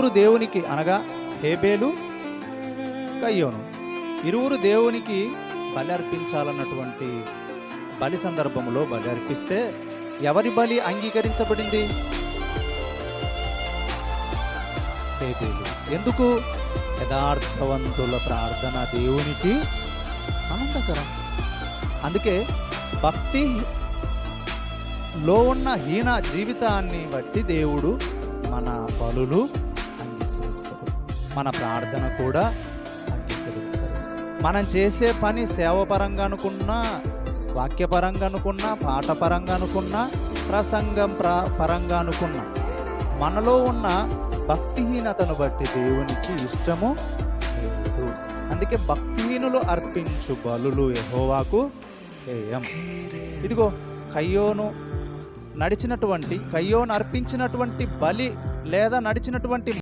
ఇరువురు దేవునికి, అనగా హేబేలు, కయ్యోను, ఇరువురు దేవునికి బలి అర్పించాలన్నటువంటి బలి సందర్భంలో బలి అర్పిస్తే ఎవరి బలి అంగీకరించబడింది? హేబేలు. ఎందుకు? యథార్థవంతుల ప్రార్థన దేవునికి ఆనందకరం. అందుకే భక్తిలో ఉన్న హీన జీవితాన్ని బట్టి దేవుడు మన బలులు అంగీకరించడు, మన ప్రార్థన కూడా అంగీకరించడు. మనం చేసే పని సేవపరంగా అనుకున్నా, వాక్యపరంగా అనుకున్నా, పాఠపరంగా అనుకున్నా, ప్రసంగం పరంగా అనుకున్నా, మనలో ఉన్న భక్తిహీనతను బట్టి దేవునికి ఇష్టము లేదు. అందుకే భక్తిహీనులు అర్పించు బలులు యెహోవాకు హేయం. ఇదిగో కయ్యోను అర్పించినటువంటి బలి లేదా నడిచినటువంటి